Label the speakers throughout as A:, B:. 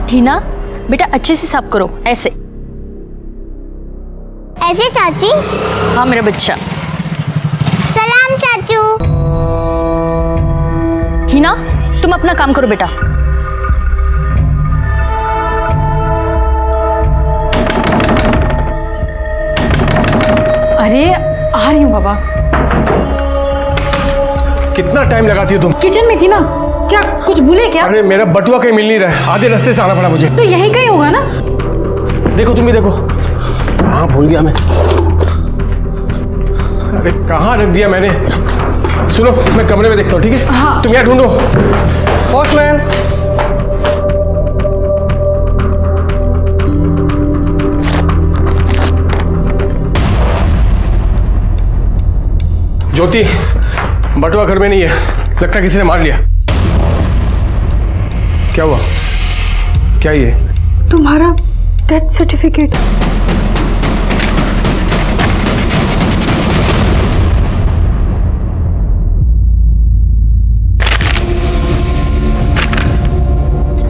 A: हिना बेटा अच्छे से साफ करो, ऐसे
B: ऐसे चाची।
A: हाँ मेरा बच्चा।
B: सलाम चाचू।
A: हिना तुम अपना काम करो बेटा।
C: अरे आ रही हूँ बाबा।
D: कितना टाइम लगाती हो तुम?
C: किचन में थी ना। क्या कुछ भूले क्या?
D: अरे मेरा बटुआ कहीं मिल नहीं रहा है, आधे रास्ते से आना पड़ा मुझे।
C: तो यहीं कहीं होगा ना।
D: देखो तुम भी देखो। हाँ भूल गया मैं। अरे कहाँ रख दिया मैंने? सुनो मैं कमरे में देखता हूँ, ठीक है?
C: हाँ।
D: तुम यहाँ ढूंढो। पोस्टमैन। ज्योति, बटुआ घर में नहीं है, लगता किसी ने मार लिया। क्या हुआ? क्या ये?
C: तुम्हारा डेथ सर्टिफिकेट।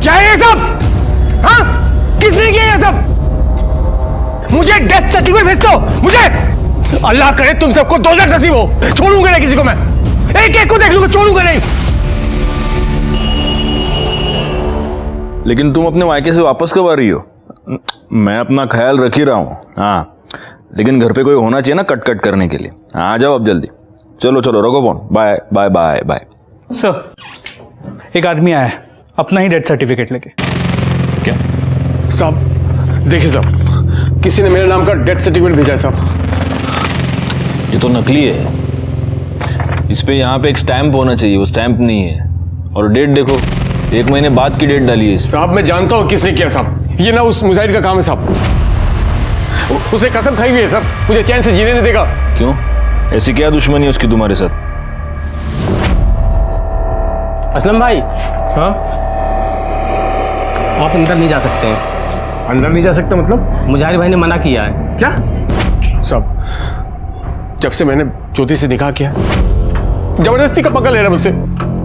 D: क्या है ये सब? हाँ? किसने किया ये सब? मुझे डेथ सर्टिफिकेट भेज दो, मुझे। अल्लाह करे तुम सबको दोज़ख नसीब हो। छोड़ूंगा नहीं किसी को मैं, एक एक को देख लूंगा, छोड़ूंगा नहीं।
E: लेकिन तुम अपने मायके से वापस कब आ रही हो? मैं अपना ख्याल रख ही रहा हूँ। हाँ लेकिन घर पे कोई होना चाहिए ना कट कट करने के लिए। आ जाओ अब जल्दी। चलो चलो रखो phone. Bye bye bye bye.
F: Sir एक आदमी आया है अपना ही डेथ सर्टिफिकेट लेके।
E: क्या?
D: साहब देखिए साहब, किसी ने मेरे नाम का डेथ सर्टिफिकेट भेजा है साहब।
E: ये तो नकली है। इस पे यहाँ पे एक स्टैंप होना चाहिए, वो स्टैंप नहीं है। और डेट देखो, 1 महीने बाद की डेट डाली है इस।
D: साहब मैं जानता हूँ किसने किया साहब, ये ना उस मुजाहिद का काम है साहब। उसे कसम खाई हुई है साहब, मुझे चैन से जीने नहीं देगा।
E: क्यों? ऐसी क्या दुश्मनी है उसकी तुम्हारे साथ?
G: असलम भाई,
D: हाँ
G: आप अंदर नहीं जा सकते हैं।
D: अंदर नहीं जा सकता मतलब?
G: मुजाहिर भाई ने मना किया है।
D: क्या? साहब जब से मैंने ज्योति से निकाह किया, जबरदस्ती का पकड़ ले रहा मुझसे,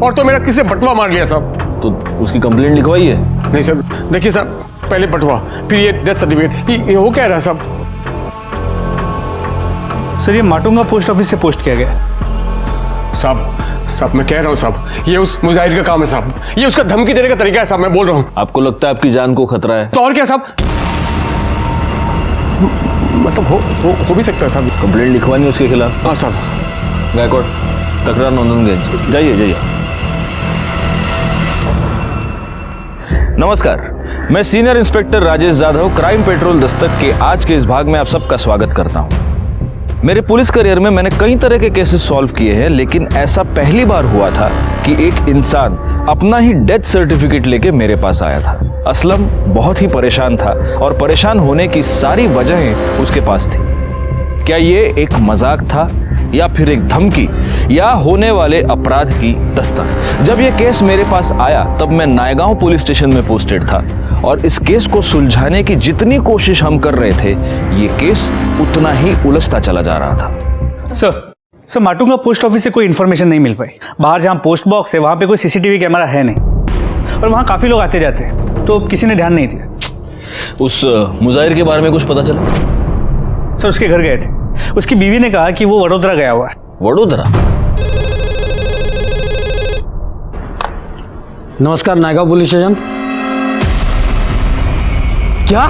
D: और तो मेरा किसी बटुआ मार लिया साहब।
E: तो उसकी कंप्लेंट लिखवाई है?
D: नहीं सर, देखिए सर, पहले बटुआ फिर ये डेथ सर्टिफिकेट, ये वो कह रहा है साहब।
F: सर ये माटुंगा पोस्ट ऑफिस से पोस्ट किया गया।
D: साहब मैं कह रहा हूँ साहब, ये उस मुजाहिद का काम है साहब। ये उसका धमकी देने का तरीका है साहब, मैं बोल रहा हूँ।
E: आपको लगता है आपकी जान को खतरा है?
D: तो और क्या साहब? मतलब हो भी सकता है साहब।
E: कंप्लेंट लिखवानी है उसके खिलाफ?
D: हाँ साहब।
E: गायकवाड़ तकरार नोंदनगंज, जाइए जाइए। नमस्कार, मैं senior inspector Rajesh Jadhav, crime petrol Dastak के आज के इस भाग में आप सबका स्वागत करता हूं। मेरे पुलिस करियर में मैंने कई तरह के केसेस सॉल्व किए हैं, लेकिन ऐसा पहली बार हुआ था कि एक इंसान अपना ही डेथ सर्टिफिकेट लेके मेरे पास आया था। असलम बहुत ही परेशान था और परेशान होने की सारी वजहें उसके पास थी। क्या ये एक मजाक था या फिर एक धमकी या होने वाले अपराध की दस्तक? जब यह केस मेरे पास आया तब मैं नायगांव पुलिस स्टेशन में पोस्टेड था और इस केस को सुलझाने की जितनी कोशिश हम कर रहे थे, ये केस उतना ही उलझता चला जा रहा था।
F: सर माटुंगा पोस्ट ऑफिस से कोई इन्फॉर्मेशन नहीं मिल पाई। बाहर जहाँ पोस्ट बॉक्स है वहाँ पे कोई सीसीटीवी कैमरा है नहीं, और वहाँ काफ़ी लोग आते जाते हैं, तो किसी ने ध्यान नहीं दिया।
E: उस मुजाहिर के बारे में कुछ पता चला?
F: सर उसके घर गए थे, उसकी बीवी ने कहा कि वो वडोदरा गया हुआ है।
E: वडोदरा?
H: नमस्कार, नायगांव पुलिस स्टेशन। क्या?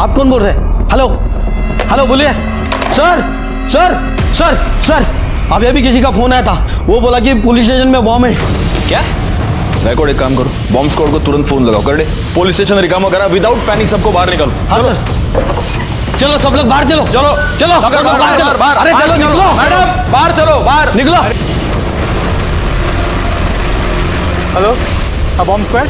H: आप कौन बोल रहे हैं? हेलो हेलो बोलिए। सर सर सर सर अभी अभी किसी का फोन आया था, वो बोला कि पुलिस स्टेशन में बॉम्ब है।
E: क्या? गायकवाड़ एक काम करो, बॉम्ब स्क्वाड को तुरंत फोन लगाओ। कर दे, पुलिस स्टेशन रिकामा करा, विदाउट पैनिक सबको बाहर निकालो।
H: हाँ सर। चलो सब लोग बाहर चलो। चलो चलो बाहर चलो। अरे चलो निकलो
E: मैडम, बाहर चलो, बाहर
H: निकलो।
F: हेलो, हाँ बॉम्ब स्क्वाड।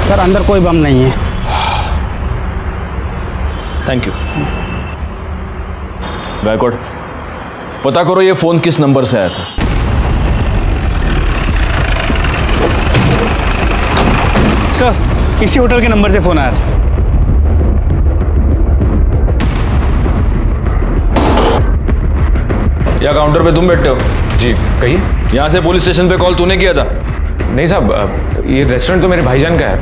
H: सर अंदर कोई बम नहीं है।
E: Thank you. गायकवाड़ पता करो ये फोन किस नंबर से आया था।
F: सर इसी होटल के नंबर से फोन आया था।
E: या काउंटर पे तुम बैठे हो?
D: जी कहिए।
E: यहाँ से पुलिस स्टेशन पे कॉल तूने किया था?
D: नहीं साहब, ये रेस्टोरेंट तो मेरे भाईजान का है,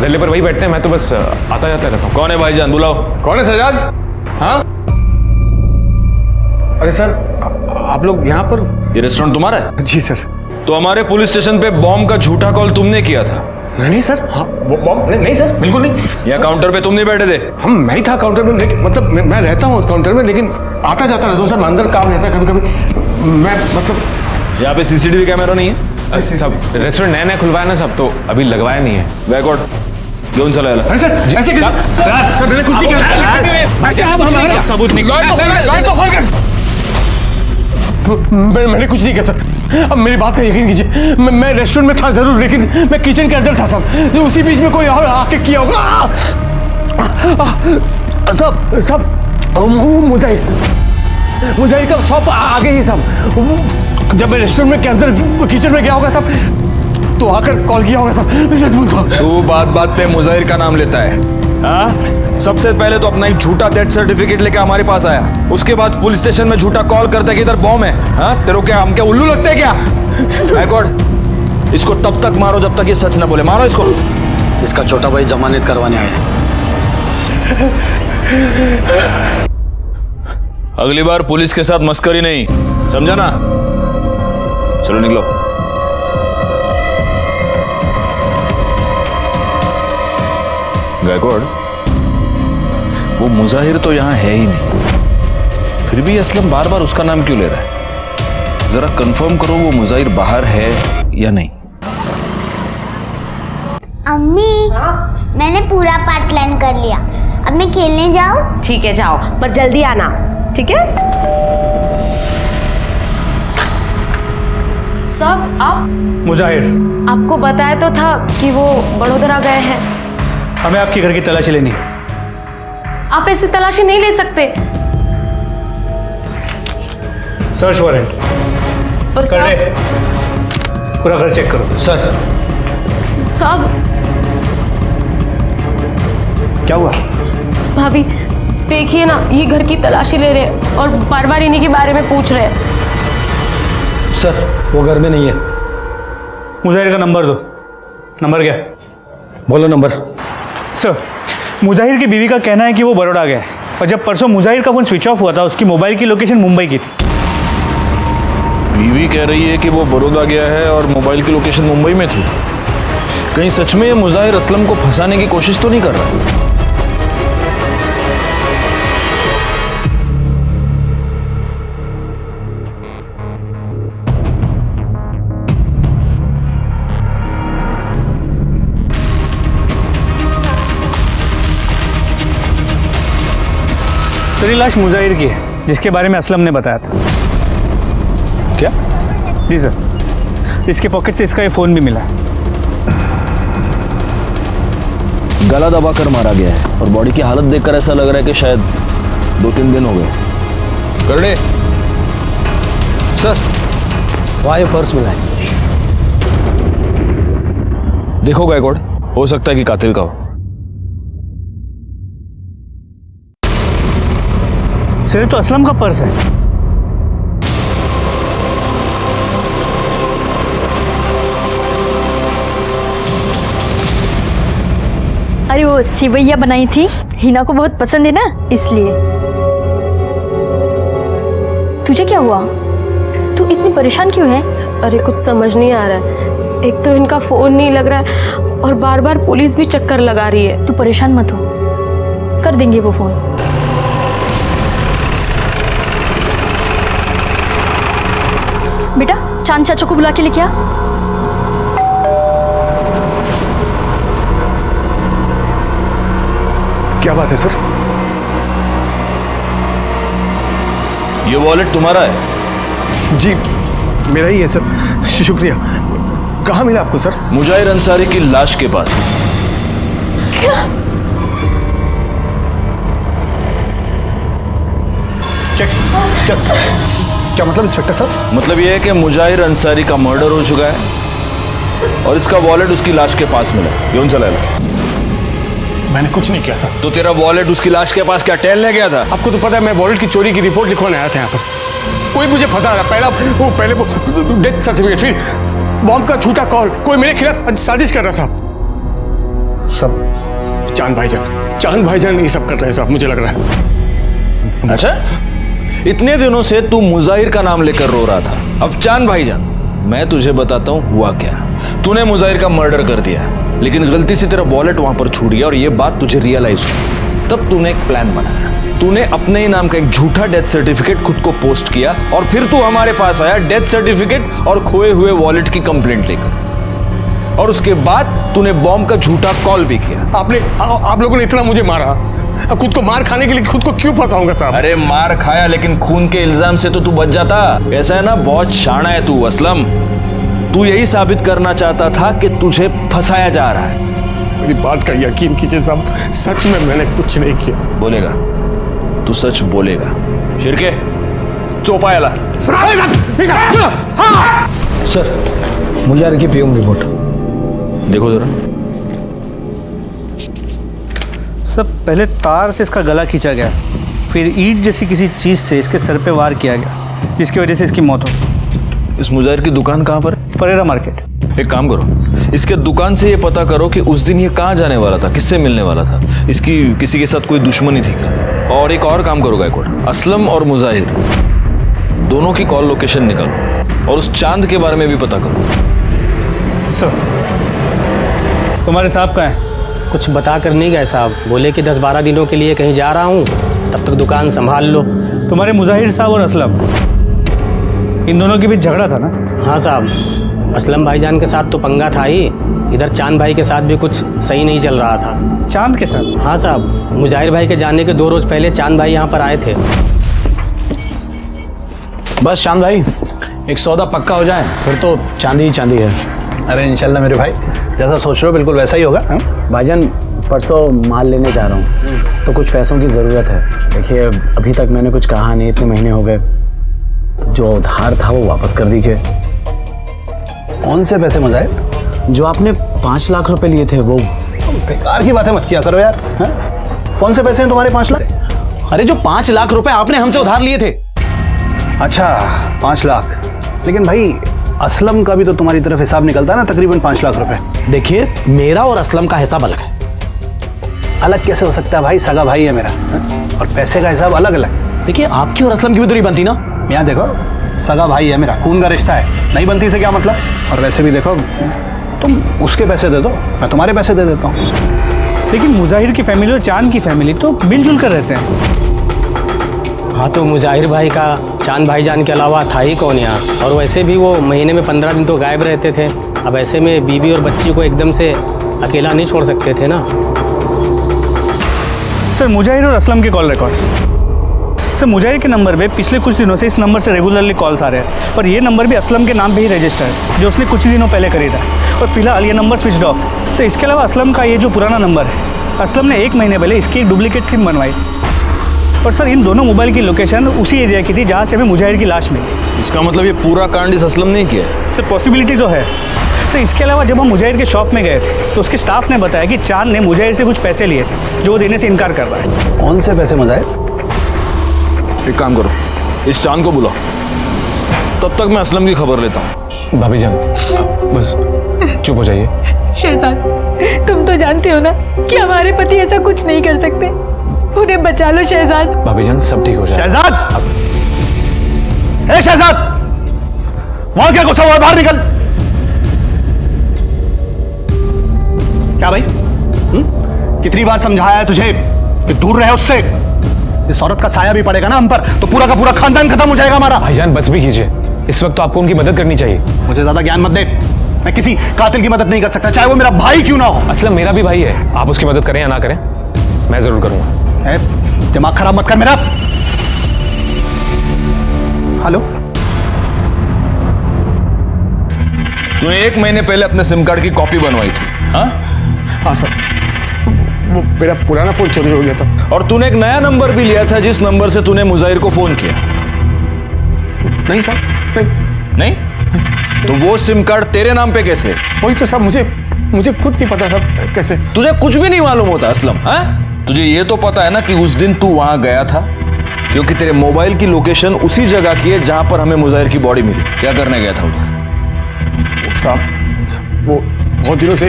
D: गले पर वही बैठते हैं, मैं तो बस आता जाता रहता हूँ।
E: कौन है भाईजान, बुलाओ।
D: कौन है सजाद? हाँ अरे सर, आप लोग यहाँ पर?
E: ये रेस्टोरेंट तुम्हारा है?
D: जी सर।
E: तो हमारे पुलिस स्टेशन पे बॉम्ब का झूठा कॉल तुमने किया था?
D: नहीं सर, हाँ वो बॉम्ब नहीं सर, बिल्कुल नहीं।
E: या काउंटर पे तुम नहीं बैठे थे?
D: हम मैं ही था काउंटर में, लेकिन मतलब मैं रहता हूँ काउंटर में, लेकिन आता जाता रहता हूँ सर, अंदर काम रहता है कभी कभी, मैं मतलब।
E: यहाँ पे सीसीटीवी कैमरा नहीं है?
D: सब रेस्टोरेंट नया खुलवाया ना सब, तो अभी लगवाया नहीं है।
E: बैकवर्ड घेऊन चला याला.
D: अरे सर ऐसे सर मैंने कुछ नहीं किया। ऐसे आप हमारा सबूत निकाल। मैंने कुछ नहीं किया सर, अब मेरी बात का यकीन कीजिए, मैं रेस्टोरेंट में था जरूर, लेकिन मैं किचन के अंदर था सब, तो उसी बीच में कोई और आके किया होगा। सब मुजाहिर का शॉप आगे ही सब, जब मैं रेस्टोरेंट में के अंदर किचन में गया होगा सब, तो आकर कॉल किया होगा सब। मैं सच बोलता हूँ।
E: तू बात पे मुजाहिर का नाम लेता है? हाँ, सबसे पहले तो अपना एक झूठा डेथ सर्टिफिकेट लेके हमारे पास आया, उसके बाद पुलिस स्टेशन में झूठा कॉल करता है कि इधर बॉम्ब है। हाँ, तेरे क्या हम क्या उल्लू लगते हैं क्या? बैकवर्ड, इसको तब तक मारो जब तक ये सच ना बोले। मारो इसको।
H: इसका छोटा भाई जमानत करवाने आया है।
E: अगली बार पुलिस के साथ मस्करी नहीं, समझा ना? चलो निकलो। गायकवाड़, वो मुजाहिर तो यहां है ही नहीं, फिर भी असलम बार बार उसका नाम क्यों ले रहा है? जरा कंफर्म करो वो मुजाहिर बाहर है या नहीं।
B: अम्मी, मैंने पूरा पार्ट प्लान कर लिया, अब मैं खेलने जाऊँ?
A: ठीक है जाओ, पर जल्दी आना, ठीक है?
C: सब आप
F: मुजाहिर,
C: आपको बताया तो था कि वो बड़ोदरा गए हैं।
F: हमें आपके घर की तलाशी लेनी है।
C: आप ऐसी तलाशी नहीं ले सकते।
F: सर्च वारंट
C: और
F: कर
C: साहब,
F: ले, पूरा घर चेक करो।
H: सर
C: साहब,
F: क्या हुआ?
C: भाभी देखिए ना, ये घर की तलाशी ले रहे हैं और बार बार इन्हीं के बारे में पूछ रहे हैं।
H: सर वो घर में नहीं है।
F: मुजाहिर का नंबर दो। नंबर क्या?
H: बोलो नंबर।
F: सर, मुजाहिर की बीवी का कहना है कि वो बड़ौदा गया है, और जब परसों मुजाहिर का फोन स्विच ऑफ हुआ था, उसकी मोबाइल की लोकेशन मुंबई की थी।
E: बीवी कह रही है कि वो बड़ौदा गया है और मोबाइल की लोकेशन मुंबई में थी। कहीं सच में ये मुजाहिर असलम को फंसाने की कोशिश तो नहीं कर रहा?
F: तो ये लाश मुजाहिर की है, जिसके बारे में असलम ने बताया था।
E: क्या?
F: जी सर, इसके पॉकेट से इसका ये फोन भी मिला है।
E: गला दबाकर मारा गया है और बॉडी की हालत देखकर ऐसा लग रहा है कि शायद 2-3 दिन हो गए। करड़े
H: सर वहाँ ये पर्स मिला है।
E: देखो गायकवाड़, हो सकता है कि कातिल का हो।
F: सर ये तो असलम का पर्स है।
A: अरे वो सिवैया बनाई थी, हिना को बहुत पसंद है ना, इसलिए। तुझे क्या हुआ? तू इतनी परेशान क्यों है?
C: अरे कुछ समझ नहीं आ रहा है, एक तो इनका फोन नहीं लग रहा है और बार बार पुलिस भी चक्कर लगा रही है।
A: तू परेशान मत हो, कर देंगे वो फोन। बेटा चांद चाचा को बुला के लेके आ।
D: क्या बात है सर?
E: ये वॉलेट तुम्हारा है?
D: जी मेरा ही है सर, शुक्रिया। कहाँ मिला आपको सर?
E: मुजाहिर अंसारी की लाश के पास।
D: क्या मतलब इंस्पेक्टर साहब?
E: मतलब ये है कि मुजाहिर अंसारी का मर्डर हो चुका है और इसका वॉलेट उसकी लाश के पास मिला। क्यों चला?
D: मैंने कुछ नहीं किया सर।
E: तो तेरा वॉलेट उसकी लाश के पास क्या टहलने गया था?
D: आपको तो पता है मैं वॉलेट की चोरी की रिपोर्ट लिखवाने आया था यहाँ पर। कोई मुझे फंसा रहा, पहले वो डेथ सर्टिफिकेट, फिर बॉम्ब का झूठा कॉल, कोई मेरे खिलाफ साजिश कर रहा साहब। सब चांद भाईजान ये सब कर रहे हैं साहब, मुझे लग रहा है।
E: अच्छा, इतने दिनों से तू मुजाहिर का नाम लेकर रो रहा था, अब चांद भाईजान। मैं तुझे बताता हूं हुआ क्या। तूने मुजाहिर का मर्डर कर दिया, लेकिन गलती से तेरा वॉलेट वहां पर छूट गया और ये बात तुझे रियलाइज हुई। तब तूने एक प्लान बनाया, तूने अपने ही नाम का एक झूठा डेथ सर्टिफिकेट खुद को पोस्ट किया और फिर तू हमारे पास आया डेथ सर्टिफिकेट और खोए हुए वॉलेट की कंप्लेंट लेकर, और उसके बाद तूने बॉम्ब का झूठा कॉल भी किया।
D: आप लोगों ने इतना मुझे मारा, अब खुद को मार खाने के लिए खुद को क्यों फंसाऊंगा साहब?
E: अरे मार खाया, लेकिन खून के इल्जाम से तो तू बच जाता। ऐसा है ना, बहुत शाना है तू असलम। तू यही साबित करना चाहता था कि तुझे फंसाया जा रहा है।
D: मेरी बात का यकीन कीजिए साहब, सच में मैंने कुछ नहीं किया।
E: बोलेगा, तू सच बोलेगा। शिरके चौपायाला।
H: सर मुझे की पीएम रिपोर्ट
E: देखो जरा।
F: सब पहले तार से इसका गला खींचा गया, फिर ईंट जैसी किसी चीज़ से इसके सर पे वार किया गया, जिसकी वजह से इसकी मौत हो गई।
E: इस मुजाहिर की दुकान कहाँ पर?
F: परेरा मार्केट।
E: एक काम करो, इसके दुकान से ये पता करो कि उस दिन ये कहाँ जाने वाला था, किससे मिलने वाला था, इसकी किसी के साथ कोई दुश्मनी थी क्या। और एक और काम करो गायकवाड़, असलम और मुजाहिर दोनों की कॉल लोकेशन निकालो और उस चांद के बारे में भी पता करो।
F: सर तुम्हारे साहब कहाँ हैं?
G: कुछ बता कर नहीं गए साहब, बोले कि 10-12 दिनों के लिए कहीं जा रहा हूँ, तब तक दुकान संभाल लो।
F: तुम्हारे मुजाहिर साहब और असलम, इन दोनों के बीच झगड़ा था ना?
G: हाँ साहब, असलम भाईजान के साथ तो पंगा था ही, इधर चांद भाई के साथ भी कुछ सही नहीं चल रहा था।
F: चांद के साथ?
G: हाँ साहब, मुजाहिर भाई के जाने के 2 रोज पहले चांद भाई यहाँ पर आए थे।
H: बस चांद भाई, एक सौदा पक्का हो जाए फिर तो चांदी ही चांदी है।
I: अरे इंशाल्लाह मेरे भाई, जैसा सोच रहे हो बिल्कुल वैसा ही होगा।
J: भाईजान परसों माल लेने जा रहा हूँ, तो कुछ पैसों की ज़रूरत है। देखिए अभी तक मैंने कुछ कहा नहीं, इतने महीने हो गए, जो उधार था वो वापस कर दीजिए।
I: कौन से पैसे मुजाहिर?
J: जो आपने 5 लाख रुपए लिए थे वो।
I: बेकार की बातें मत किया करो यार। है? कौन से पैसे हैं तुम्हारे 5 लाख?
J: अरे जो 5 लाख रुपए आपने हमसे उधार लिए थे।
I: अच्छा 5 लाख, लेकिन भाई असलम का भी तो तुम्हारी तरफ हिसाब निकलता है ना, तकरीबन 5 लाख रुपए।
J: देखिए मेरा और असलम का हिसाब अलग है।
I: अलग कैसे हो सकता है भाई, सगा भाई है मेरा। और पैसे का हिसाब अलग अलग।
J: देखिए आपकी और असलम की भी तो नहीं बनती ना।
I: यहाँ देखो, सगा भाई है मेरा, खून का रिश्ता है, नहीं बनती से क्या मतलब। और वैसे भी देखो, तुम उसके पैसे दे दो, मैं तुम्हारे पैसे दे देता हूँ।
F: लेकिन मुजाहिर की फैमिली और चांद की फैमिली तो मिलजुल कर रहते हैं।
G: हाँ तो मुजाहिर भाई का चांद भाईजान के अलावा था ही कौन यहाँ, और वैसे भी वो महीने में 15 दिन तो गायब रहते थे। अब ऐसे में बीवी और बच्ची को एकदम से अकेला नहीं छोड़ सकते थे ना।
F: सर मुजाहिर और असलम के कॉल रिकॉर्ड्स। सर मुजाहिर के नंबर पे पिछले कुछ दिनों से इस नंबर से रेगुलरली कॉल्स आ रहे हैं, और ये नंबर भी असलम के नाम पे ही रजिस्टर है, जो उसने कुछ दिनों पहले खरीदा, और फिलहाल ये नंबर स्विच्ड ऑफ। सर इसके अलावा असलम का ये जो पुराना नंबर है, असलम ने 1 महीने पहले इसकी एक डुप्लीकेट सिम बनवाई। और सर इन दोनों मोबाइल की लोकेशन उसी एरिया की थी जहाँ से हमें मुजाहिर की लाश मिली।
E: इसका मतलब ये पूरा कांड इस असलम ने किया है?
F: सर पॉसिबिलिटी तो है। सर इसके अलावा जब हम मुजाहिर के शॉप में गए थे तो उसके स्टाफ ने बताया कि चांद ने मुजाहिर से कुछ पैसे लिए थे, जो वो देने से इनकार कर रहा है।
I: कौन से पैसे मुजाहिर?
E: एक काम करो, इस चांद को बुलाओ, तब तक मैं असलम की खबर लेता हूँ।
G: भाभी जान बस चुप हो जाइए।
A: शहजाद तुम तो जानते हो ना कि हमारे पति ऐसा कुछ नहीं कर सकते, उन्हें बचा लो शहजाद।
G: भाभी जान सब ठीक हो जाए।
I: शहजाद, ए शहजाद, वहां क्या गुस्सा हुआ, बाहर निकल। क्या भाई, कितनी बार समझाया है तुझे कि दूर रहे उससे। इस औरत का साया भी पड़ेगा ना हम पर तो पूरा का पूरा खानदान खत्म हो जाएगा हमारा।
G: भाईजान बस भी कीजिए, इस वक्त तो आपको उनकी मदद करनी चाहिए।
I: मुझे ज्यादा ज्ञान मत दे, मैं किसी कातिल की मदद नहीं कर सकता, चाहे वो मेरा भाई क्यों ना हो।
G: असलम मेरा भी भाई है, आप उसकी मदद करें या ना करें, मैं जरूर करूंगा।
I: दिमाग खराब मत कर मेरा। हेलो,
E: तूने 1 महीने पहले अपने सिम कार्ड की कॉपी बनवाई थी? हाँ
D: हाँ सर, वो मेरा पुराना फोन चोरी हो गया था।
E: और तूने एक नया नंबर भी लिया था, जिस नंबर से तूने मुजाहिर को फोन किया?
D: नहीं सर,
E: नहीं? तो वो सिम कार्ड तेरे नाम पे कैसे?
D: वही तो साहब, मुझे खुद नहीं पता साहब कैसे।
E: तुझे कुछ भी नहीं मालूम होता असलम? हाँ, तुझे ये तो पता है ना कि उस दिन तू वहां गया था, क्योंकि तेरे मोबाइल की लोकेशन उसी जगह की है जहां पर हमें मुजाहिर की बॉडी मिली। क्या करने गया था उधर?
D: साहब वो बहुत दिनों से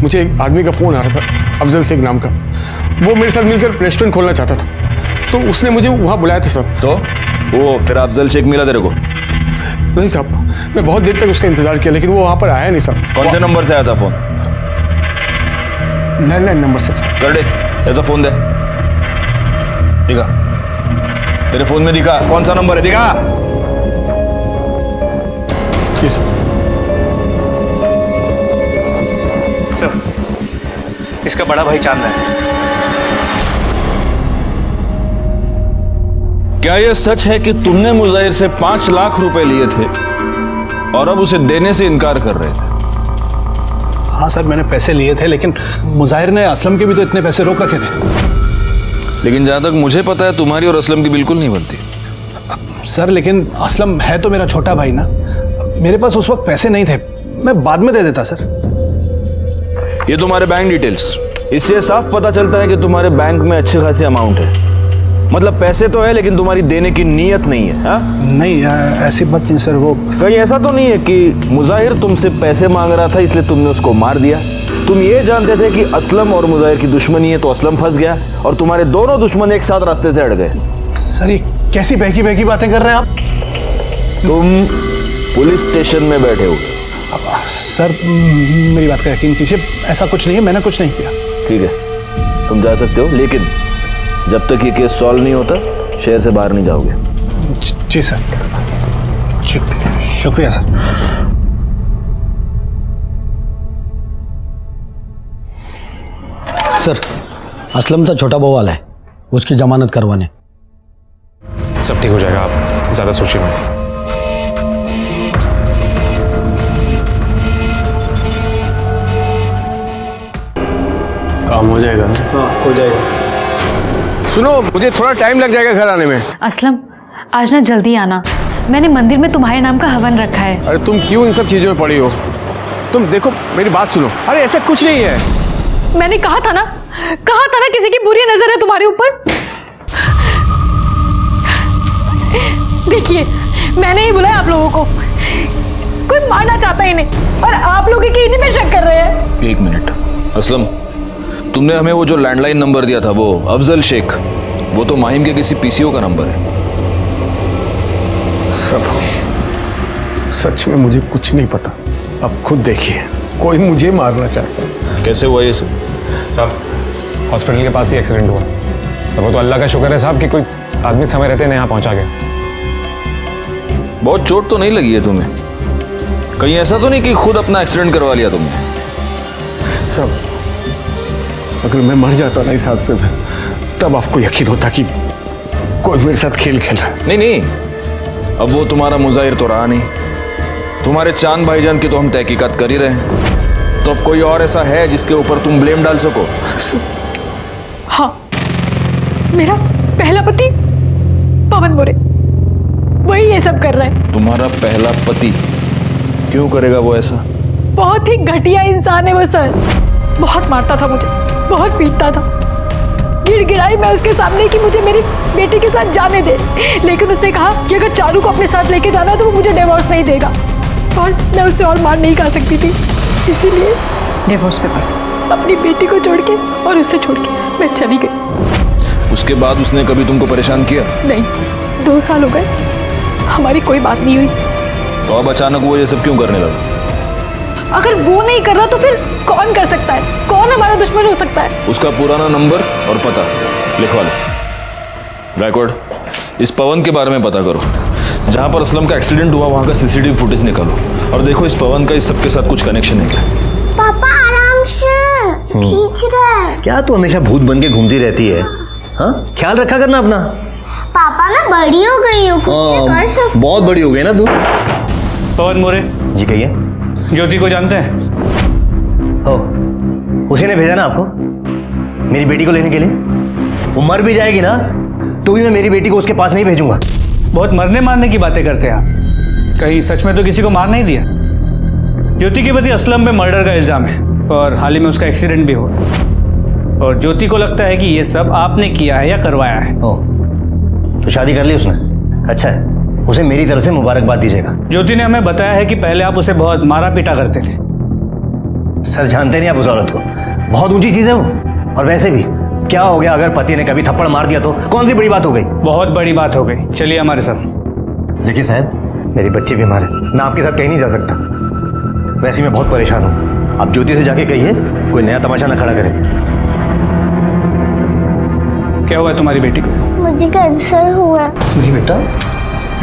D: मुझे एक आदमी का फोन आ रहा था, अफजल शेख नाम का। वो मेरे साथ मिलकर रेस्टोरेंट खोलना चाहता था, तो उसने मुझे वहाँ बुलाया था साहब।
E: तो वो फिर अफजल शेख मिला तेरे को?
D: नहीं साहब, मैं बहुत देर तक उसका इंतजार किया, लेकिन वो वहाँ पर आया नहीं साहब।
E: कौन से नंबर से आया था फोन?
D: लैंडलाइन नंबर से।
E: कर दे, ऐसा फोन दे, दिखा तेरे फोन में, दिखा कौन सा नंबर है, दिखा।
D: ये सर
F: इसका बड़ा भाई चांद है।
E: क्या यह सच है कि तुमने मुजाहिर से 5 लाख रुपए लिए थे और अब उसे देने से इनकार कर रहे थे?
I: हाँ सर, मैंने पैसे लिए थे, लेकिन मुजाहिर ने असलम के भी तो इतने पैसे रोक रखे थे।
E: लेकिन जहां तक मुझे पता है तुम्हारी और असलम की बिल्कुल नहीं बनती।
I: सर लेकिन असलम है तो मेरा छोटा भाई ना, मेरे पास उस वक्त पैसे नहीं थे, मैं बाद में दे देता सर।
E: ये तुम्हारे बैंक डिटेल्स, इससे साफ पता चलता है कि तुम्हारे बैंक में अच्छे खासी अमाउंट है। मतलब पैसे तो है लेकिन तुम्हारी देने की नीयत नहीं है। हा?
I: नहीं ऐसी बात नहीं सर। वो
E: कहीं ऐसा तो नहीं है कि मुजाहिर तुमसे पैसे मांग रहा था इसलिए तुमने उसको मार दिया? तुम ये जानते थे कि असलम और मुजाहिर की दुश्मनी है तो असलम फंस गया और तुम्हारे दोनों दुश्मन एक साथ रास्ते से हट गए।
I: सर ये कैसी बहकी बहकी बातें कर रहे हैं आप?
E: तुम पुलिस स्टेशन में बैठे हो।
I: सर मेरी बात का यकीन कीजिए, ऐसा कुछ नहीं है, मैंने कुछ नहीं किया।
E: ठीक है, तुम जा सकते हो, लेकिन जब तक ये केस सॉल्व नहीं होता शहर से बाहर नहीं जाओगे।
I: जी सर, शुक्रिया सर।
H: सर असलम था छोटा बवाल है, उसकी जमानत करवाने।
K: सब ठीक हो जाएगा, आप ज्यादा सोचिए मत।
J: काम हो जाएगा ना?
H: हाँ हो जाएगा।
D: सुनो, मुझे थोड़ा टाइम लग जाएगा घर आने में।
A: असलम आज ना जल्दी आना, मैंने मंदिर में तुम्हारे नाम का हवन रखा है।
D: अरे तुम क्यों इन सब चीजों में पड़ी हो? तुम देखो मेरी बात सुनो। अरे ऐसा कुछ नहीं है।
A: मैंने कहा था ना किसी की बुरी नजर है तुम्हारे ऊपर। देखिए मैंने ही बुलाया आप लोगों को, कोई मारना चाहता ही नहीं और आप लोग की इन्हीं में शक कर रहे हैं।
E: 1 मिनट असलम, तुमने हमें वो जो लैंडलाइन नंबर दिया था वो अफजल शेख, वो तो माहिम के किसी पीसीओ का नंबर है।
D: सब सच में मुझे कुछ नहीं पता। अब खुद देखिए, कोई मुझे मारना चाहता है।
E: कैसे हुआ ये सब?
K: साहब हॉस्पिटल के पास ही एक्सीडेंट हुआ, तो वो तो अल्लाह का शुक्र है साहब कि कोई आदमी समय रहते यहाँ पहुंचा गया।
E: बहुत चोट तो नहीं लगी है तुम्हें? कहीं ऐसा तो नहीं कि खुद अपना एक्सीडेंट करवा लिया तुमने?
D: सब अगर मैं मर जाता ना इस हादसे में, तब आपको यकीन होता कि कोई मेरे साथ खेल खेला।
E: नहीं, अब वो तुम्हारा मुजाहिर तो रहा नहीं, तुम्हारे चांद भाईजान की तो हम तहकीकात कर ही रहे हैं। तो अब कोई और ऐसा है जिसके ऊपर तुम ब्लेम डाल सको?
A: हाँ, मेरा पहला पति पवन मोरे, वही ये सब कर रहा है।
E: तुम्हारा पहला पति? क्यों करेगा वो ऐसा?
A: बहुत ही घटिया इंसान है वो सर, बहुत मारता था मुझे, बहुत पीटता था। गिड़गिड़ाई मैं उसके सामने कि मुझे मेरी बेटी के साथ जाने दे, लेकिन उसने कहा कि अगर चारू को अपने साथ लेके जाना है तो वो मुझे डिवोर्स नहीं देगा, और मैं उससे और मार नहीं खा सकती थी, इसीलिए डिवोर्स पेपर अपनी बेटी को छोड़ के और उससे छोड़ के मैं चली गई।
E: उसके बाद उसने कभी तुमको परेशान किया?
A: नहीं, 2 साल हो गए, हमारी कोई बात नहीं हुई।
E: तो अब अचानक वो ये सब क्यों करने लगा?
A: अगर वो नहीं कर रहा तो फिर कौन कर सकता है? कौन हमारा दुश्मन हो सकता है?
E: उसका पुराना नंबर और पता लिखवा लो। गायकवाड़, इस पवन के बारे में पता करो, जहां पर असलम का एक्सीडेंट हुआ वहां का सीसीटीवी फुटेज निकालो और देखो इस पवन का इस सब के साथ कुछ कनेक्शन है क्या।
B: पापा आराम से खींच रहा है।
H: क्या तू हमेशा भूत बन के घूमती रहती है? हाँ, ख्याल रखा करना अपना।
B: पापा मैं बड़ी हो गई हूँ, खुद से कर सकती।
H: बहुत बड़ी हो गई ना तू।
F: पवन मोरे
H: जी कहिए।
F: ज्योति को जानते हैं?
H: हो, उसी ने भेजा ना आपको मेरी बेटी को लेने के लिए। वो मर भी जाएगी ना तो भी मैं मेरी बेटी को उसके पास नहीं भेजूंगा।
F: बहुत मरने मारने की बातें करते हैं आप, कहीं सच में तो किसी को मार नहीं दिया? ज्योति के पति असलम पे मर्डर का इल्जाम है और हाल ही में उसका एक्सीडेंट भी हुआ, और ज्योति को लगता है कि ये सब आपने किया है या करवाया है।
I: तो शादी कर ली उसने? अच्छा है, उसे मेरी तरफ से मुबारकबाद दीजिएगा।
F: ज्योति ने हमें बताया है कि पहले आप उसे बहुत मारा पीटा करते थे।
I: सर जानते नहीं आप उस औरत को, बहुत ऊंची चीज है वो। और वैसे भी क्या हो गया अगर पति ने कभी थप्पड़ मार दिया तो कौन सी बड़ी बात हो गई?
F: बहुत बड़ी बात हो गई। चलिए हमारे साथ।
I: देखिए साहब, मेरी बच्ची बीमार है, मैं आपके साथ कहीं नहीं जा सकता। वैसे मैं बहुत परेशान हूँ, आप ज्योति से जाके कहिए कोई नया तमाशा ना खड़ा करे।
F: क्या हुआ तुम्हारी बेटी को?
B: मुझे कैंसर हुआ।
I: नहीं बेटा,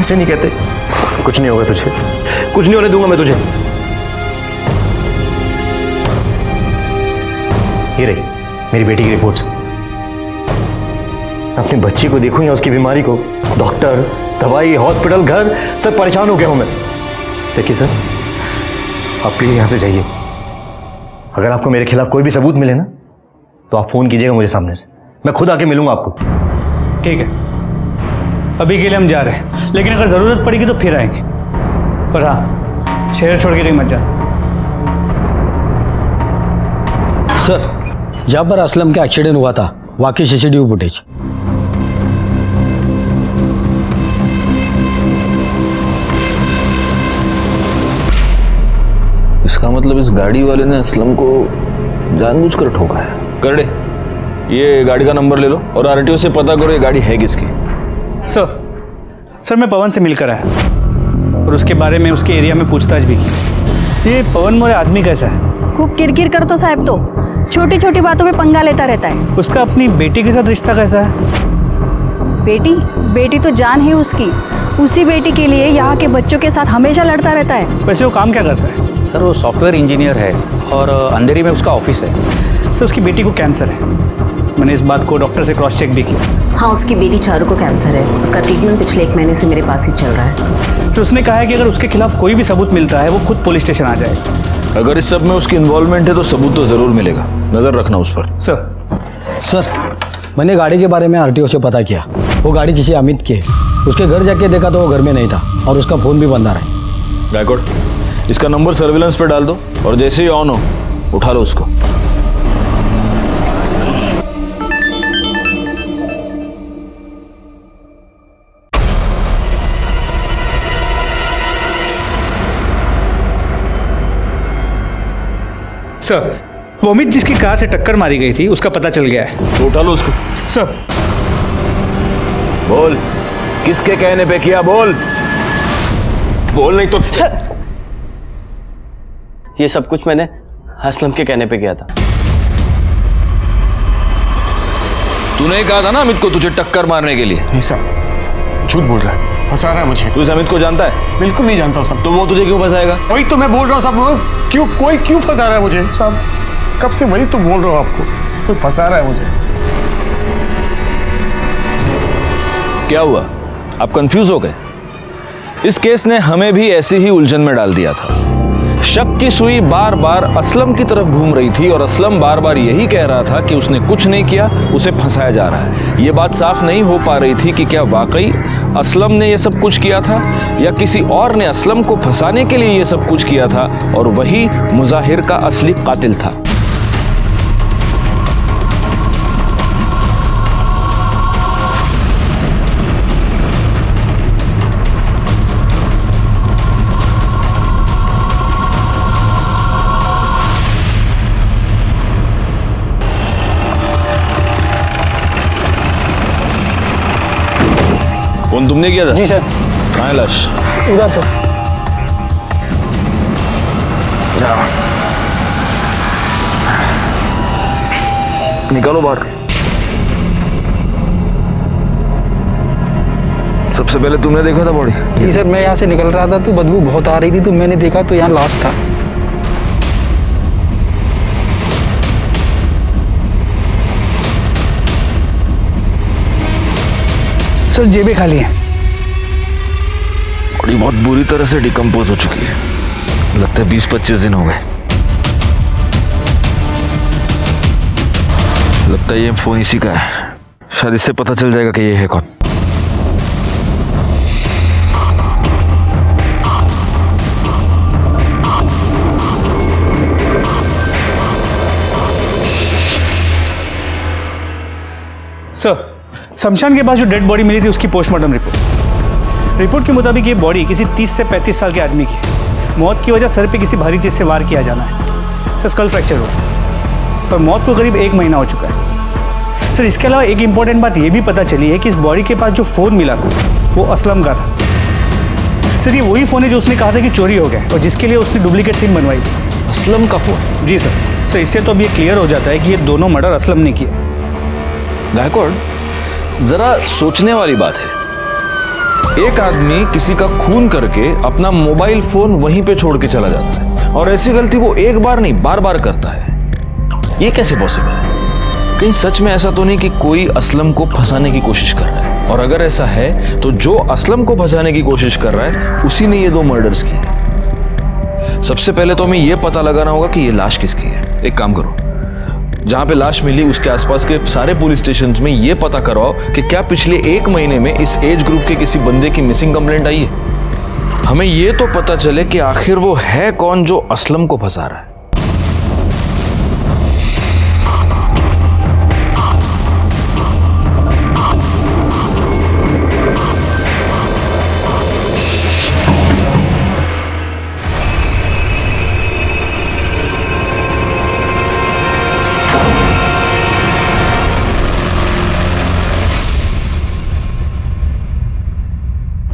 I: ऐसे नहीं कहते। कुछ नहीं होगा तुझे, कुछ नहीं होने दूंगा मैं तुझे। ये रही मेरी बेटी की रिपोर्ट्स। अपनी बच्ची को देखूं या उसकी बीमारी को, डॉक्टर, दवाई, हॉस्पिटल, घर, सब परेशान हो गया हूं मैं। देखिए सर, आप प्लीज यहां से जाइए। अगर आपको मेरे खिलाफ कोई भी सबूत मिले ना तो आप फोन कीजिएगा मुझे सामने से, मैं खुद आके मिलूंगा आपको।
F: ठीक है, अभी के लिए हम जा रहे हैं, लेकिन अगर जरूरत पड़ेगी तो फिर आएंगे। पर हाँ, शहर छोड़ के कहीं मत जा।
H: सर, जहाँ पर असलम का एक्सीडेंट हुआ था वाकई सीसीटीवी फुटेज।
E: इसका मतलब इस गाड़ी वाले ने असलम को जानबूझकर ठोका है। करड़े, ये गाड़ी का नंबर ले लो और आरटीओ से पता करो ये गाड़ी है किसकी।
F: सर मैं पवन से मिलकर आया और उसके बारे में उसके एरिया में पूछताछ भी की। ये पवन मोरे आदमी कैसा है?
A: खूब किरकिर करतो साहब, तो छोटी छोटी बातों में पंगा लेता रहता है।
F: उसका अपनी बेटी के साथ रिश्ता कैसा है?
A: बेटी तो जान है उसकी। उसी बेटी के लिए यहाँ के बच्चों के साथ हमेशा लड़ता रहता है।
F: वैसे वो काम क्या करता है?
L: सर वो सॉफ्टवेयर इंजीनियर है और अंधेरी में उसका ऑफिस है।
F: सर उसकी बेटी को कैंसर है, मैंने इस बात को डॉक्टर से क्रॉस चेक भी किया।
M: हाँ, उसकी बेटी चारू को कैंसर है। उसका ट्रीटमेंट पिछले 1 महीने से मेरे पास ही चल रहा है।
F: तो उसने कहा है कि अगर उसके खिलाफ कोई भी सबूत मिलता है वो खुद पुलिस स्टेशन आ जाएगा।
E: अगर इस सब में उसकी इन्वॉल्वमेंट है तो सबूत तो जरूर मिलेगा, नजर रखना उस पर।
H: सर, मैंने गाड़ी के बारे में आरटीओ से पता किया। वो गाड़ी किसी अमित की है। उसके घर जाके देखा तो वो घर में नहीं था और उसका फोन भी बंद आ रहा है।
E: बैकवर्ड, इसका नंबर सर्विलेंस पे डाल दो और जैसे ही ऑन हो उठा लो उसको।
F: सर, वो अमित जिसकी कार से टक्कर मारी गई थी उसका पता चल गया है।
E: तो उठा लो उसको।
F: सर,
E: बोल, किसके कहने पे किया? बोल नहीं तो।
G: सर, ये सब कुछ मैंने असलम के कहने पे किया था।
E: तूने कहा था ना अमित को तुझे टक्कर मारने के लिए।
D: नहीं सर, झूठ बोल रहा है, फंसा रहा है मुझे।
E: तू इस अमित को जानता है?
D: बिल्कुल नहीं जानता सब।
E: तो वो तुझे क्यों फंसाएगा?
D: वही तो मैं बोल रहा हूँ साहब, कोई क्यों फंसा रहा है मुझे साहब? कब से वही तो बोल रहा हूँ आपको, कोई फंसा रहा है मुझे।
E: क्या हुआ, आप कंफ्यूज हो गए? इस केस ने हमें भी ऐसे ही उलझन में डाल दिया था। शक की सुई बार बार असलम की तरफ घूम रही थी और असलम बार बार यही कह रहा था कि उसने कुछ नहीं किया, उसे फंसाया जा रहा है। यह बात साफ नहीं हो पा रही थी कि क्या वाकई असलम ने यह सब कुछ किया था या किसी और ने असलम को फंसाने के लिए यह सब कुछ किया था और वही मुजाहिर का असली कातिल था। फोन तुमने किया था?
F: जी सर।
E: कहाँ है लाश?
F: उधर तो।
E: निकालो बाहर। सबसे पहले तुमने देखा था बॉडी?
L: जी सर, मैं यहाँ से निकल रहा था तो बदबू बहुत आ रही थी तो मैंने देखा तो यहाँ लाश था।
F: सर जेबें खाली हैं।
E: बॉडी बहुत बुरी तरह से डिकम्पोज हो चुकी है, लगता है 20-25 दिन हो गए। लगता है ये फोन इसी का है, शायद इससे पता चल जाएगा कि ये है कौन।
F: शमशान के पास जो डेड बॉडी मिली थी उसकी पोस्टमार्टम रिपोर्ट के मुताबिक ये बॉडी किसी 30 से 35 साल के आदमी की मौत की वजह सर पे किसी भारी चीज़ से वार किया जाना है सर। स्कल फ्रैक्चर हुआ और मौत को करीब 1 महीना हो चुका है सर। इसके अलावा एक इंपॉर्टेंट बात ये भी पता चली है कि इस बॉडी के पास जो फ़ोन मिला था वो असलम का था सर। ये वही फ़ोन है जो उसने कहा था कि चोरी हो गया और जिसके लिए उसने डुप्लीकेट सिम बनवाई थी।
E: असलम का फोन?
F: जी सर। इससे तो अब ये क्लियर हो जाता है कि ये दोनों मर्डर असलम ने किए।
E: गायकवाड़, जरा सोचने वाली बात है। एक आदमी किसी का खून करके अपना मोबाइल फोन वहीं पे छोड़ के चला जाता है और ऐसी गलती वो एक बार नहीं बार बार करता है। ये कैसे पॉसिबल है? कहीं सच में ऐसा तो नहीं कि कोई असलम को फंसाने की कोशिश कर रहा है? और अगर ऐसा है तो जो असलम को फंसाने की कोशिश कर रहा है उसी ने ये 2 मर्डर्स किए। सबसे पहले तो हमें ये पता लगाना होगा कि ये लाश किसकी है। एक काम करो, जहां पे लाश मिली उसके आसपास के सारे पुलिस स्टेशंस में ये पता करवाओ कि क्या पिछले 1 महीने में इस एज ग्रुप के किसी बंदे की मिसिंग कंप्लेंट आई है। हमें ये तो पता चले कि आखिर वो है कौन जो असलम को फंसा रहा है।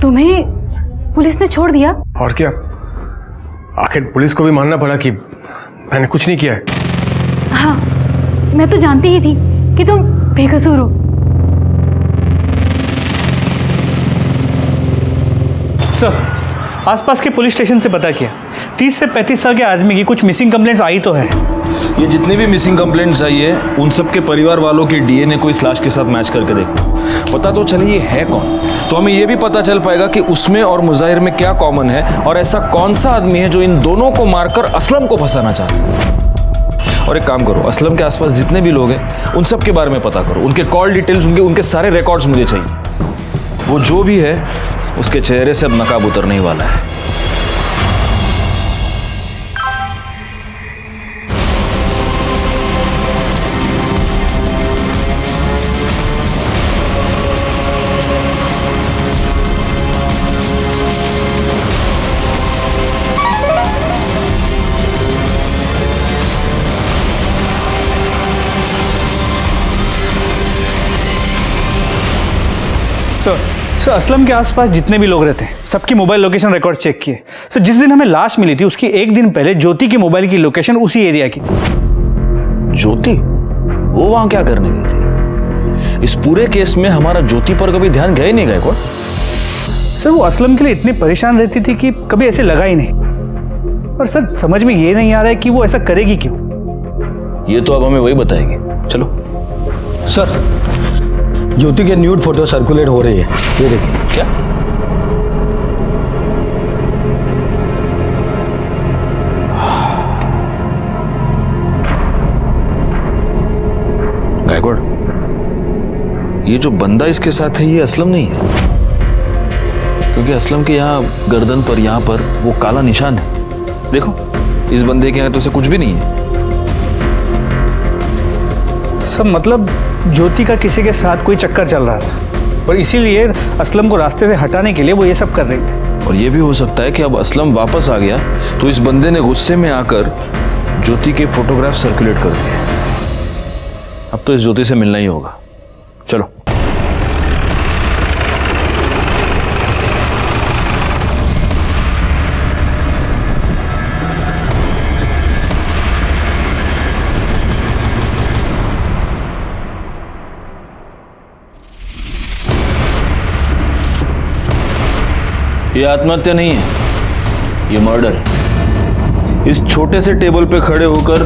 A: तुम्हें पुलिस ने छोड़ दिया?
D: और क्या, आखिर पुलिस को भी मानना पड़ा कि मैंने कुछ नहीं किया है।
A: हाँ, मैं तो जानती ही थी कि तुम बेकसूर हो।
F: सर, आसपास के पुलिस स्टेशन से पता किया 30 से 35 साल के आदमी की कुछ मिसिंग कंप्लेंट्स आई तो है।
E: ये जितनी भी मिसिंग कंप्लेंट्स आई है उन सब के परिवार वालों के डीएनए को इस लाश के साथ मैच करके देखो, पता तो चले ये है कौन। तो हमें ये भी पता चल पाएगा कि उसमें और मुजाहिर में क्या कॉमन है और ऐसा कौन सा आदमी है जो इन दोनों को मारकर असलम को फंसाना चाहता है। और एक काम करो, असलम के आसपास जितने भी लोग हैं उन सब के बारे में पता करो, उनके कॉल डिटेल्स, उनके सारे रिकॉर्ड्स मुझे चाहिए। वो जो भी है उसके चेहरे से अब नकाब उतरने ही वाला है।
F: सर, असलम के आसपास जितने भी लोग रहते हैं सबकी मोबाइल लोकेशन रिकॉर्ड चेक किए। सर, जिस दिन हमें लाश मिली थी उसकी 1 दिन पहले ज्योति की मोबाइल की लोकेशन उसी एरिया की थी।
E: ज्योति? वो वहां क्या करने गई थी? इस पूरे केस में हमारा ज्योति पर कभी ध्यान गया ही नहीं गायकवाड़।
F: सर, वो असलम के लिए इतनी परेशान रहती थी कि कभी ऐसे लगा ही नहीं। और सर, समझ में ये नहीं आ रहा है कि वो ऐसा करेगी क्यों।
E: ये तो अब हमें वही बताएगी। चलो।
H: सर, ज्योति के न्यूड फोटो सर्कुलेट हो रही है, ये देखिए।
E: क्या? गायकवाड़, ये जो बंदा इसके साथ है ये असलम नहीं है, क्योंकि असलम के यहाँ गर्दन पर, यहाँ पर वो काला निशान है। देखो, इस बंदे के यहाँ तो से कुछ भी नहीं है।
F: सब मतलब ज्योति का किसी के साथ कोई चक्कर चल रहा था और इसीलिए असलम को रास्ते से हटाने के लिए वो ये सब कर रही थी।
E: और ये भी हो सकता है कि अब असलम वापस आ गया तो इस बंदे ने गुस्से में आकर ज्योति के फोटोग्राफ सर्कुलेट कर दिए। अब तो इस ज्योति से मिलना ही होगा। चलो। ये आत्महत्या नहीं है, ये मर्डर है। इस छोटे से टेबल पे खड़े होकर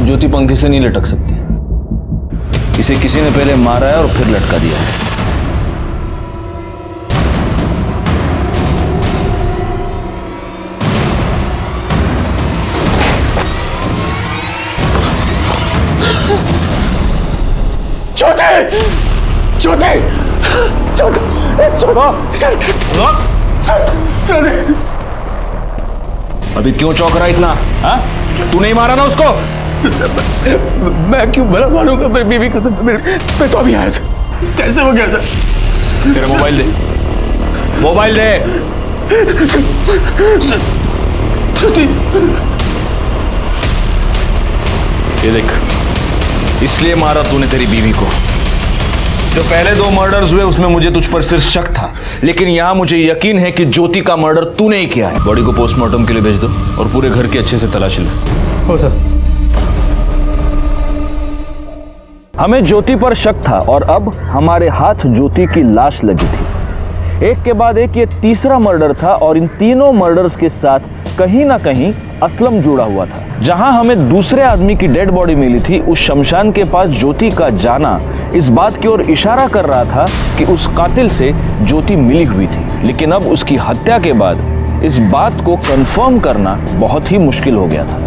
E: ज्योति पंखे से नहीं लटक सकती। इसे किसी ने पहले मारा है और फिर लटका दिया है।
D: ज्योति! ज्योति! ज्योति!
E: अभी क्यों चौंक रहा इतना? हाँ? तू नहीं मारा ना उसको?
D: मैं क्यों भला मारूंगा मेरी बीवी को? मैं तो अभी आया सर। कैसे हो गया था?
E: तेरा मोबाइल दे, मोबाइल दे।
D: ज्योति,
E: ये देख, इसलिए मारा तूने तेरी बीवी को। जो पहले 2 मर्डर्स हुए उसमें मुझे तुझ पर सिर्फ शक था, लेकिन यहां मुझे यकीन है कि ज्योति का मर्डर तूने ही किया है। बॉडी को पोस्टमार्टम के लिए भेज दो और पूरे घर की अच्छे से तलाशी लो।
F: हो सर।
E: हमें ज्योति पर शक था और अब हमारे हाथ ज्योति की लाश लगी थी। एक के बाद एक ये तीसरा मर्डर था और इन तीनों मर्डर्स के साथ कहीं ना कहीं असलम जुड़ा हुआ था। जहां हमें दूसरे आदमी की डेड बॉडी मिली थी, उस शमशान के पास ज्योति का जाना इस बात की ओर इशारा कर रहा था कि उस कातिल से ज्योति मिली हुई थी। लेकिन अब उसकी हत्या के बाद इस बात को कंफर्म करना बहुत ही मुश्किल हो गया था।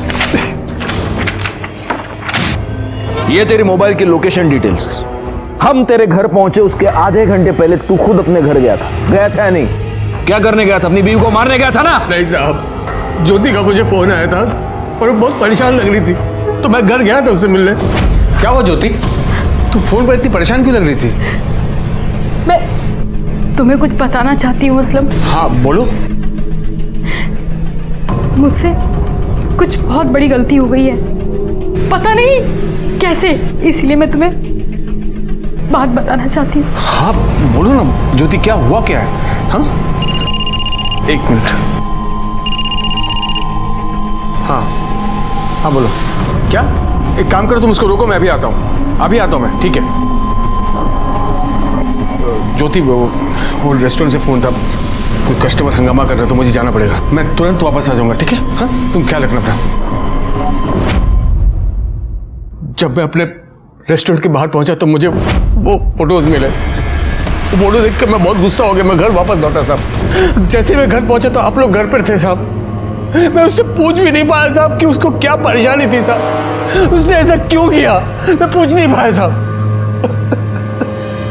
E: ये तेरी मोबाइल की लोकेशन डिटेल्स। हम तेरे घर पहुंचे उसके आधे घंटे पहले तू खुद अपने घर गया था या नहीं? क्या करने गया था? अपनी बीवी को मारने गया था ना?
D: नहीं साहब, ज्योति का मुझे फोन आया था और वो बहुत परेशान लग रही थी, तो मैं घर गया था उससे मिलने। क्या हुआ ज्योति, तू फोन पर इतनी परेशान क्यों लग रही थी?
A: मैं तुम्हें कुछ बताना चाहती हूँ असलम।
D: हाँ बोलो।
A: मुझसे कुछ बहुत बड़ी गलती हो गई है, पता नहीं कैसे, इसलिए मैं तुम्हें बात बताना चाहती हूँ।
D: हाँ बोलो ना ज्योति, क्या हुआ क्या है? हाँ 1 मिनट। हाँ हाँ बोलो। क्या? एक काम करो, तुम उसको रोको, मैं अभी आता हूँ, अभी आता हूँ मैं, ठीक है? ज्योति, वो रेस्टोरेंट से फोन था, कोई कस्टमर हंगामा कर रहा है तो मुझे जाना पड़ेगा। मैं तुरंत वापस आ जाऊंगा, ठीक है? हाँ तुम ख्याल रखना अपना। जब मैं अपने रेस्टोरेंट के बाहर पहुंचा तो मुझे वो फोटोज मिले। वो फोटो देखकर मैं बहुत गुस्सा हो गया, मैं घर वापस लौटा साहब। जैसे मैं घर पहुंचा तो आप लोग घर पर थे साहब। मैं उससे पूछ भी नहीं पाया साहब कि उसको क्या परेशानी थी साहब, उसने ऐसा क्यों किया, मैं पूछ नहीं पाया साहब।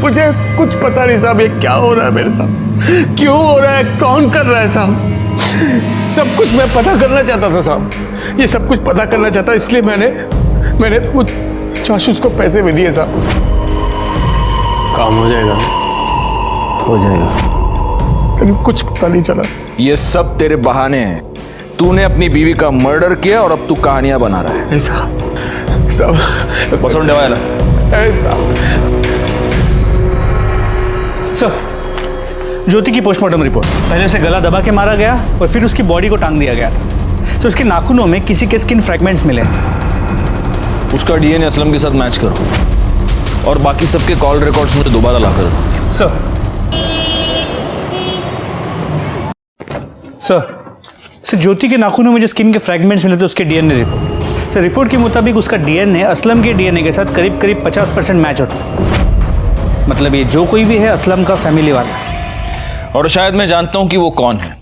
D: मुझे कुछ पता नहीं साहब, ये क्या हो रहा है मेरे साथ, क्यों हो रहा है, कौन कर रहा है साहब। सब कुछ मैं पता करना चाहता था साहब, ये सब कुछ पता करना चाहता, इसलिए मैंने वो जासूस को पैसे भी दिए साहब।
H: काम हो जाएगा,
E: हो जाएगा,
D: लेकिन कुछ पता नहीं चला।
E: ये सब तेरे बहाने हैं। तूने अपनी बीवी का मर्डर किया और अब तू कहानियां बना रहा है।
D: ऐसा सब
E: पसंद वाला
D: ऐसा।
F: सर, ज्योति की पोस्टमार्टम रिपोर्ट। पहले उसे गला दबा के मारा गया और फिर उसकी बॉडी को टांग दिया गया था। तो उसके नाखूनों में किसी के स्किन फ्रैगमेंट्स मिले।
E: उसका डीएनए असलम के साथ मैच करो और बाकी सबके कॉल रिकॉर्ड्स मुझे दोबारा ला कर दो।
F: सर, ज्योति के नाखूनों में जो स्किन के फ्रैगमेंट्स मिले थे उसके डीएनए रिपोर्ट। सर, रिपोर्ट के मुताबिक उसका डीएनए असलम के डीएनए के साथ करीब करीब 50% मैच होता है। मतलब ये जो कोई भी है असलम का फैमिली वाला।
E: और शायद मैं जानता हूं कि वो कौन है।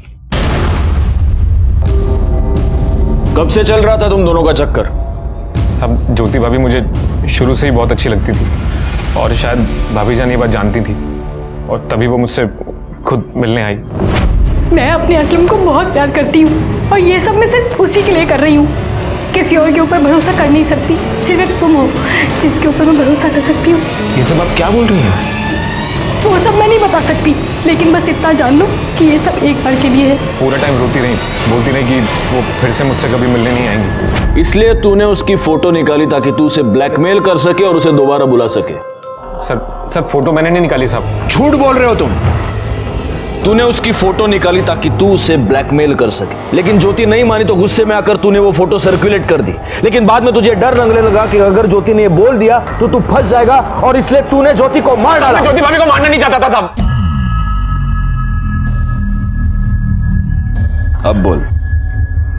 E: कब से चल रहा था तुम दोनों का चक्कर?
K: सब ज्योति भाभी मुझे शुरू से ही बहुत अच्छी लगती थी और शायद भाभी जान ये बात जानती थी और तभी वो मुझसे खुद मिलने आई।
A: मैं अपने असलम को बहुत प्यार करती हूँ और ये सब मैं सिर्फ उसी के लिए कर रही हूँ। किसी और के ऊपर भरोसा कर नहीं सकती, सिर्फ एक तुम हो जिसके ऊपर मैं भरोसा कर सकती हूँ।
E: ये सब आप क्या बोल रही हैं?
A: वो सब मैं नहीं बता सकती, लेकिन बस इतना जान लो कि ये सब एक बार के लिए है।
K: पूरा टाइम रोती रही, बोलती रही कि वो फिर से मुझसे कभी मिलने नहीं आएंगी।
E: इसलिए तूने उसकी फोटो निकाली ताकि तू उसे ब्लैकमेल कर सके और उसे दोबारा बुला सके।
K: सर फोटो मैंने नहीं निकाली साहब।
E: झूठ बोल रहे हो तुम। तूने उसकी फोटो निकाली ताकि तू उसे ब्लैकमेल कर सके, लेकिन ज्योति नहीं मानी तो गुस्से में आकर तूने वो फोटो सर्कुलेट कर दी। लेकिन बाद में तुझे डर लगने लगा कि अगर ज्योति ने ये बोल दिया तो तू फंस जाएगा और इसलिए तूने ज्योति को मार डाला।
K: ज्योति भाभी को मारना नहीं चाहता था साहब।
E: अब बोल।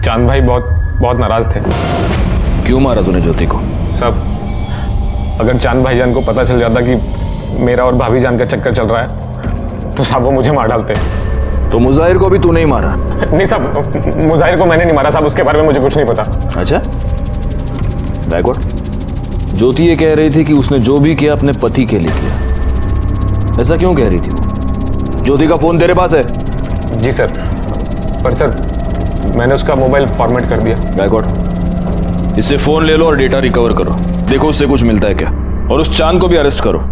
K: चांद भाई बहुत नाराज थे।
E: क्यों मारा तूने ज्योति को?
K: साहब, अगर चांद भाईजान को पता चल जाता कि मेरा और भाभी जान का चक्कर चल रहा है तो साहब वो मुझे मार डालते।
E: तो मुजाहिर को भी तू नहीं मारा?
K: नहीं साहब, मुजाहिर को मैंने नहीं मारा साहब, उसके बारे में मुझे कुछ नहीं पता।
E: अच्छा, बैकवर्ड। ज्योति ये कह रही थी कि उसने जो भी किया अपने पति के लिए किया। ऐसा क्यों कह रही थी वो? ज्योति का फोन तेरे पास है?
K: जी सर, पर सर मैंने उसका मोबाइल फॉर्मेट कर दिया।
E: बैकवर्ड, इससे फोन ले लो और डेटा रिकवर करो, देखो उससे कुछ मिलता है क्या, और उस चांद को भी अरेस्ट करो।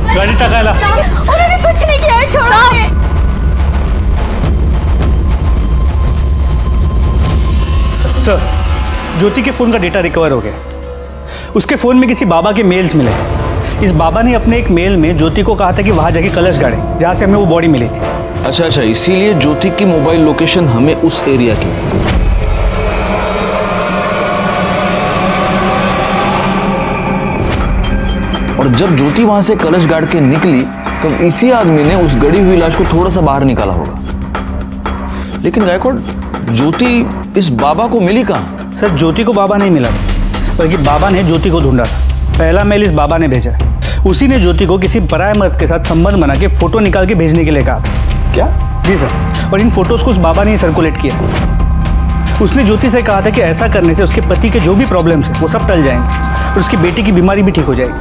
F: गाड़ी टकाला।
A: उन्होंने कुछ नहीं किया है, छोड़ो।
F: सर, ज्योति के फोन का डेटा रिकवर हो गया। उसके फोन में किसी बाबा के मेल्स मिले। इस बाबा ने अपने एक मेल में ज्योति को कहा था कि वहां जाके कलश गाड़े, जहां से हमें वो बॉडी मिली थी।
E: अच्छा अच्छा, इसीलिए ज्योति की मोबाइल लोकेशन हमें उस एरिया की। और जब ज्योति वहां से कलश गाड़ के निकली तो इसी आदमी ने उस गड़ी हुई लाश को थोड़ा सा बाहर निकाला होगा। लेकिन गायकवाड़, ज्योति इस बाबा को मिली कहां?
F: सर, ज्योति को बाबा नहीं मिला, बल्कि बाबा ने ज्योति को ढूंढा था। पहला मेल इस बाबा ने भेजा। उसी ने ज्योति को किसी पराये मर्द के साथ संबंध बना के फोटो निकाल के भेजने के लिए कहा था।
E: क्या?
F: जी सर, और इन फोटोज को उस बाबा ने सर्कुलेट किया। उसने ज्योति से कहा था कि ऐसा करने से उसके पति के जो भी प्रॉब्लम्स हैं वो सब टल जाएंगे और उसकी बेटी की बीमारी भी ठीक हो जाएगी।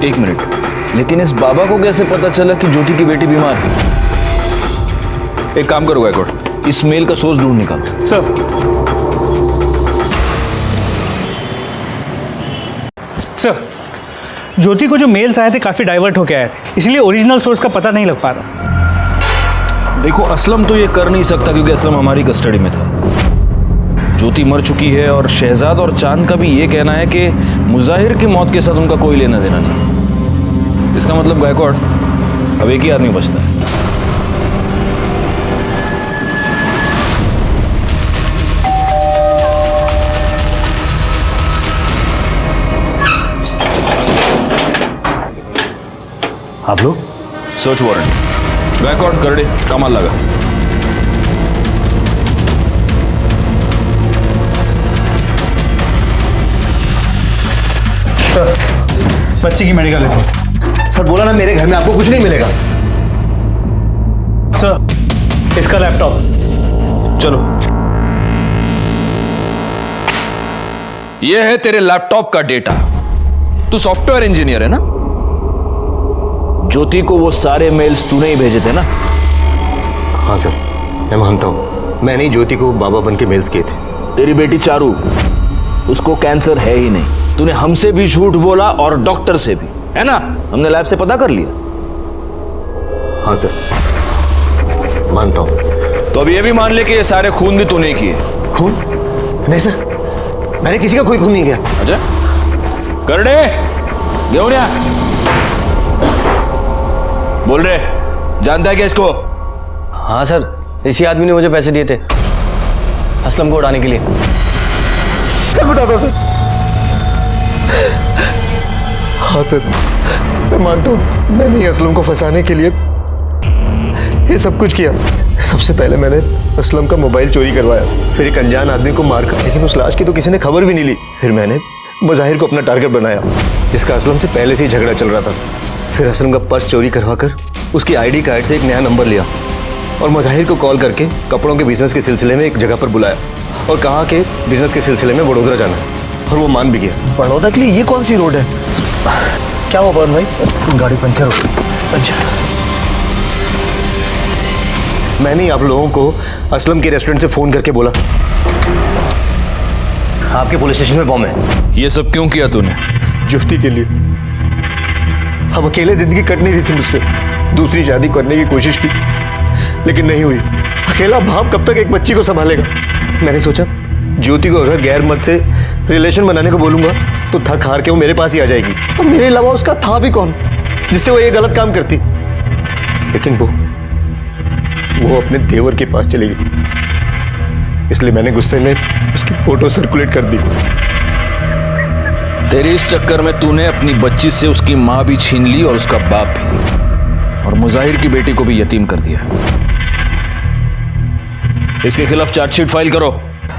E: एक मिनट, लेकिन इस बाबा को कैसे पता चला कि ज्योति की बेटी बीमार है? एक काम करो गायकवाड़, इस मेल का सोर्स ढूंढ निकालो।
F: सर, ज्योति को जो मेल्स आए थे काफी डाइवर्ट होके आए थे, इसलिए ओरिजिनल सोर्स का पता नहीं लग पा रहा।
E: देखो, असलम तो ये कर नहीं सकता क्योंकि असलम हमारी कस्टडी में था। ज्योति मर चुकी है और शहजाद और चांद का भी ये कहना है कि मुजाहिर की मौत के साथ उनका कोई लेना देना नहीं। इसका मतलब गायकवाड़, अब एक ही आदमी बचता है।
I: आप लोग?
E: सर्च वारंट गायकवाड़ कर दे, कमाल लगा।
F: सर, बच्ची की मेडिकल रिपोर्ट।
I: सर, बोला ना मेरे घर में आपको कुछ नहीं मिलेगा।
F: सर, इसका लैपटॉप।
E: चलो, ये है तेरे लैपटॉप का डेटा। तू सॉफ्टवेयर इंजीनियर है ना? ज्योति को वो सारे मेल्स तूने ही भेजे थे ना?
I: हाँ सर, मैं मानता हूँ, मैंने ही ज्योति को बाबा बन के मेल्स किए थे।
E: तेरी बेटी चारू, उसको कैंसर है ही नहीं। तूने हमसे भी झूठ बोला और डॉक्टर से भी, है ना? हमने लैब से पता कर लिया।
I: हाँ सर, मानता हूँ।
E: तो अब ये भी मान ले कि ये सारे खून भी तूने किए।
I: खून? नहीं सर, मैंने किसी का कोई खून नहीं किया।
E: अच्छा, कर दे, घेऊन या। बोल रहे, जानता है क्या इसको?
H: हाँ सर, इसी आदमी ने मुझे पैसे दिए थे असलम को उड़ाने के लिए।
I: सर बता दो सर। हाँ सर, मैं मानता हूँ, मैंने ही असलम को फंसाने के लिए ये सब कुछ किया। सबसे पहले मैंने असलम का मोबाइल चोरी करवाया, फिर एक अनजान आदमी को मारकर, लेकिन उस लाश की तो किसी ने खबर भी नहीं ली। फिर मैंने मुजाहिर को अपना टारगेट बनाया, जिसका असलम से पहले से ही झगड़ा चल रहा था। फिर असलम का पर्स चोरी करवाकर उसकी आईडी कार्ड से एक नया नंबर लिया और मुजाहिर को कॉल करके कपड़ों के बिजनेस के सिलसिले में एक जगह पर बुलाया और कहा कि बिजनेस के सिलसिले में बड़ौदा जाना है, और वो मान भी गया।
D: बड़ौदा के लिए ये कौन सी रोड है? क्या हुआ पवन भाई? गाड़ी पंचर हो गई। अच्छा,
I: मैंने ही आप लोगों को असलम के रेस्टोरेंट से फोन करके बोला आपके पुलिस स्टेशन में बॉम्ब है।
E: ये सब क्यों किया तूने?
I: ज्योति के लिए। अब अकेले जिंदगी कट नहीं रही थी मुझसे। दूसरी शादी करने की कोशिश की, लेकिन नहीं हुई। अकेला बाप कब तक एक बच्ची को संभालेगा? मैंने सोचा ज्योति को अगर गैर मर्द से रिलेशन बनाने को बोलूंगा तो थक हार के वो मेरे पास ही आ जाएगी। अब मेरे अलावा उसका था भी कौन जिससे वो ये गलत काम करती? लेकिन वो अपने देवर के पास चली गई, इसलिए मैंने गुस्से में उसकी फोटो सर्कुलेट कर दी।
E: तेरे इस चक्कर में तूने अपनी बच्ची से उसकी मां भी छीन ली और उसका बाप भी, और मुजाहिर की बेटी को भी यतीम कर दिया। इसके खिलाफ चार्जशीट फाइल करो।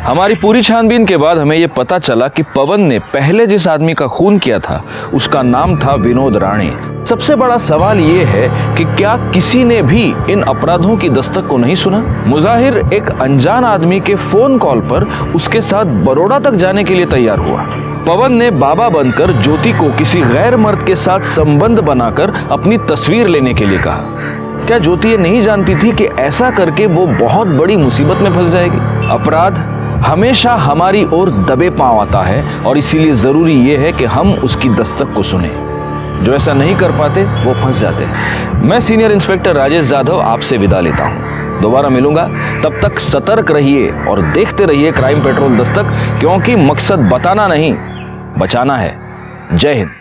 E: हमारी पूरी छानबीन के बाद हमें यह पता चला कि पवन ने पहले जिस आदमी का खून किया था उसका नाम था विनोद राणे। सबसे बड़ा सवाल यह है कि क्या किसी ने भी इन अपराधों की दस्तक को नहीं सुना? मुजाहिर एक अनजान आदमी के फोन कॉल पर उसके साथ बड़ौदा तक जाने के लिए तैयार हुआ। पवन ने बाबा बनकर ज्योति को किसी गैर मर्द के साथ संबंध बनाकर अपनी तस्वीर लेने के लिए कहा। क्या ज्योति ये नहीं जानती थी कि ऐसा करके वो बहुत बड़ी मुसीबत में फंस जाएगी? अपराध हमेशा हमारी ओर दबे पांव आता है और इसीलिए जरूरी यह है कि हम उसकी दस्तक को सुने। जो ऐसा नहीं कर पाते वो फंस जाते हैं। मैं सीनियर इंस्पेक्टर राजेश जाधव आपसे विदा लेता हूं। दोबारा मिलूंगा, तब तक सतर्क रहिए और देखते रहिए क्राइम पेट्रोल दस्तक, क्योंकि मकसद बताना नहीं, बचाना है। जय हिंद।